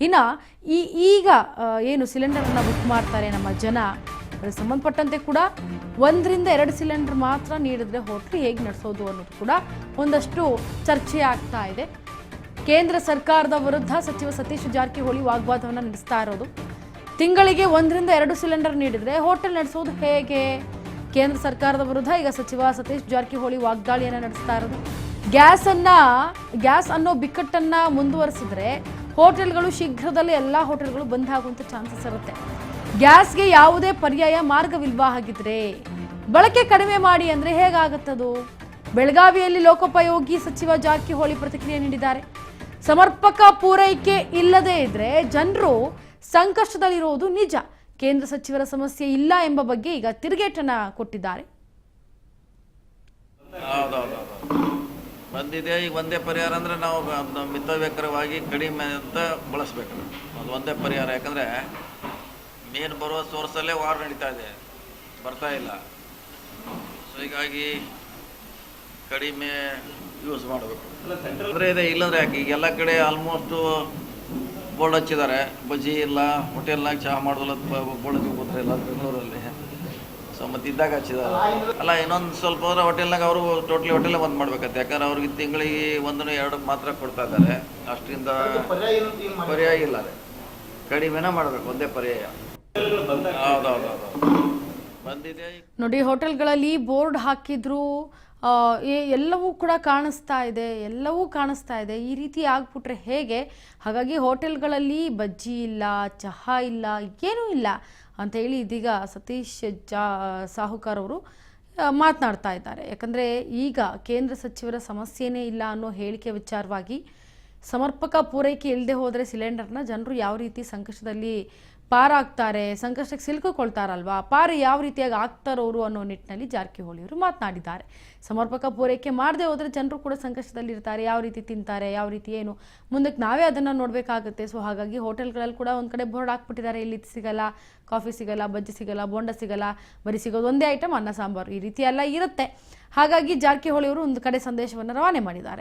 ಇನ್ನು ಈಗ ಏನು ಸಿಲಿಂಡರನ್ನು ಬುಕ್ ಮಾಡ್ತಾರೆ ನಮ್ಮ ಜನ, ಅದಕ್ಕೆ ಸಂಬಂಧಪಟ್ಟಂತೆ ಕೂಡ 1 ರಿಂದ 2 ಸಿಲಿಂಡರ್ ಮಾತ್ರ ನೀಡಿದ್ರೆ ಹೋಟ್ಲು ಹೇಗೆ ನಡೆಸೋದು ಅನ್ನೋದು ಕೂಡ ಒಂದಷ್ಟು ಚರ್ಚೆ ಆಗ್ತಾ ಇದೆ. ಕೇಂದ್ರ ಸರ್ಕಾರದ ವಿರುದ್ಧ ಸಚಿವ ಸತೀಶ್ ಜಾರಕಿಹೊಳಿ ವಾಗ್ವಾದವನ್ನು ನಡೆಸ್ತಾ ಇರೋದು. ತಿಂಗಳಿಗೆ 1 ರಿಂದ 2 ಸಿಲಿಂಡರ್ ನೀಡಿದ್ರೆ ಹೋಟೆಲ್ ನಡೆಸೋದು ಹೇಗೆ? ಕೇಂದ್ರ ಸರ್ಕಾರದ ವಿರುದ್ಧ ಈಗ ಸಚಿವ ಸತೀಶ್ ಜಾರಕಿಹೊಳಿ ವಾಗ್ದಾಳಿಯನ್ನು ನಡೆಸ್ತಾ ಇರೋದು. ಗ್ಯಾಸ್ ಅನ್ನೋ ಬಿಕ್ಕಟ್ಟನ್ನು ಮುಂದುವರಿಸಿದ್ರೆ ಹೋಟೆಲ್ಗಳು ಶೀಘ್ರದಲ್ಲೇ ಎಲ್ಲ ಹೋಟೆಲ್ಗಳು ಬಂದ್ ಆಗುವಂಥ ಚಾನ್ಸಸ್ ಇರುತ್ತೆ. ಗ್ಯಾಸ್ಗೆ ಯಾವುದೇ ಪರ್ಯಾಯ ಮಾರ್ಗವಿಲ್ವಾ? ಹಾಗಿದ್ರೆ ಬಳಕೆ ಕಡಿಮೆ ಮಾಡಿ ಅಂದರೆ ಹೇಗಾಗುತ್ತದು? ಬೆಳಗಾವಿಯಲ್ಲಿ ಲೋಕೋಪಯೋಗಿ ಸಚಿವ ಜಾರಕಿಹೊಳಿ ಪ್ರತಿಕ್ರಿಯೆ ನೀಡಿದ್ದಾರೆ. ಸಮರ್ಪಕ ಪೂರೈಕೆ ಇಲ್ಲದೇ ಇದ್ರೆ ಜನರು ಸಂಕಷ್ಟದಲ್ಲಿರುವುದು ನಿಜ. ಕೇಂದ್ರ ಸಚಿವರ ಸಮಸ್ಯೆ ಇಲ್ಲ ಎಂಬ ಬಗ್ಗೆ ಈಗ ತಿರುಗೇಟನ್ನ ಕೊಟ್ಟಿದ್ದಾರೆ. ಬಂದಿದೆ. ಈಗ ಒಂದೇ ಪರಿಹಾರ ಅಂದರೆ ನಾವು ಮಿತವ್ಯಕರವಾಗಿ ಕಡಿಮೆ ಅಂತ ಬಳಸಬೇಕು. ಅದು ಒಂದೇ ಪರಿಹಾರ. ಯಾಕಂದರೆ ಮೇನ್ ಬರುವ ಸೋರ್ಸಲ್ಲೇ ವಾರ್ ನಡೀತಾ ಇದೆ, ಬರ್ತಾ ಇಲ್ಲ. ಸೊ ಹೀಗಾಗಿ ಕಡಿಮೆ ಯೂಸ್ ಮಾಡಬೇಕು ಅಂದರೆ ಇದೆ. ಇಲ್ಲಂದ್ರೆ ಯಾಕೆ ಈಗ ಎಲ್ಲ ಕಡೆ ಆಲ್ಮೋಸ್ಟು ಬೋರ್ಡ್ ಹಚ್ಚಿದ್ದಾರೆ. ಬಜ್ಜಿ ಇಲ್ಲ, ಹೋಟೆಲ್ನಾಗ ಚಹಾ ಮಾಡೋದಿಲ್ಲ, ಬೋರ್ಡ್ ಹಚ್ಚಿಕೊತಾರೆ ಎಲ್ಲ ಬೆಂಗಳೂರಲ್ಲಿ. ಸೊ ಮತ್ತು ಇದ್ದಾಗ ಹಚ್ಚಿದ್ದಾರೆ. ಅಲ್ಲ, ಇನ್ನೊಂದು ಸ್ವಲ್ಪ ಹೋದ್ರೆ ಹೋಟೆಲ್ನಾಗ ಅವರು ಟೋಟ್ಲಿ ಹೋಟೆಲ್ ಬಂದ್ ಮಾಡ್ಬೇಕಂತೆ. ಯಾಕಂದ್ರೆ ಅವ್ರಿಗೆ ತಿಂಗಳಿಗೆ 1-2 ಮಾತ್ರ ಕೊಡ್ತಾ ಇದ್ದಾರೆ. ಅಷ್ಟರಿಂದ ಪರ್ಯಾಯ ಇಲ್ಲ, ಅದೇ ಕಡಿಮೆನ ಮಾಡಬೇಕು, ಒಂದೇ ಪರ್ಯಾಯ. ಹೌದೌದು ಬಂದಿದೆ ನೋಡಿ. ಹೋಟೆಲ್ಗಳಲ್ಲಿ ಬೋರ್ಡ್ ಹಾಕಿದ್ರು, ಎಲ್ಲವೂ ಕೂಡ ಕಾಣಿಸ್ತಾ ಇದೆ. ಈ ರೀತಿ ಆಗ್ಬಿಟ್ರೆ ಹೇಗೆ? ಹಾಗಾಗಿ ಹೋಟೆಲ್ಗಳಲ್ಲಿ ಬಜ್ಜಿ ಇಲ್ಲ, ಚಹಾ ಇಲ್ಲ, ಏನೂ ಇಲ್ಲ ಅಂತ ಹೇಳಿ ಇದೀಗ ಸತೀಶ್ ಸಾಹುಕಾರ್ ಅವರು ಮಾತನಾಡ್ತಾ ಇದ್ದಾರೆ. ಯಾಕಂದರೆ ಈಗ ಕೇಂದ್ರ ಸಚಿವರ ಸಮಸ್ಯೆನೇ ಇಲ್ಲ ಅನ್ನೋ ಹೇಳಿಕೆ ವಿಚಾರವಾಗಿ ಸಮರ್ಪಕ ಪೂರೈಕೆ ಇಲ್ಲದೆ ಹೋದರೆ ಸಿಲಿಂಡರ್ನ ಜನರು ಯಾವ ರೀತಿ ಸಂಕಷ್ಟದಲ್ಲಿ ಪಾರಾಗ್ತಾರೆ, ಸಂಕಷ್ಟಕ್ಕೆ ಸಿಲುಕಿಕೊಳ್ತಾರಲ್ವಾ, ಪಾರು ಯಾವ ರೀತಿಯಾಗಿ ಆಗ್ತಾರೋರು ಅನ್ನೋ ನಿಟ್ಟಿನಲ್ಲಿ ಜಾರಕಿಹೊಳಿ ಅವರು ಮಾತನಾಡಿದ್ದಾರೆ. ಸಮರ್ಪಕ ಪೂರೈಕೆ ಮಾಡದೆ ಹೋದರೆ ಜನರು ಕೂಡ ಸಂಕಷ್ಟದಲ್ಲಿರ್ತಾರೆ. ಯಾವ ರೀತಿ ತಿಂತಾರೆ, ಯಾವ ರೀತಿ ಏನು, ಮುಂದಕ್ಕೆ ನಾವೇ ಅದನ್ನು ನೋಡಬೇಕಾಗುತ್ತೆ. ಸೊ ಹಾಗಾಗಿ ಹೋಟೆಲ್ಗಳಲ್ಲಿ ಕೂಡ ಒಂದು ಕಡೆ ಬೋರ್ಡ್ ಹಾಕ್ಬಿಟ್ಟಿದ್ದಾರೆ. ಇಲ್ಲಿ ಸಿಗಲ್ಲ, ಕಾಫಿ ಸಿಗಲ್ಲ, ಬಜ್ಜಿ ಸಿಗಲ್ಲ, ಬೋಂಡ ಸಿಗಲ್ಲ, ಬರೀ ಸಿಗೋದು ಒಂದೇ ಐಟಮ್ ಅನ್ನ ಸಾಂಬಾರು, ಈ ರೀತಿ ಎಲ್ಲ ಇರುತ್ತೆ. ಹಾಗಾಗಿ ಜಾರಕಿಹೊಳಿ ಅವರು ಒಂದು ಕಡೆ ಸಂದೇಶವನ್ನು ರವಾನೆ ಮಾಡಿದ್ದಾರೆ.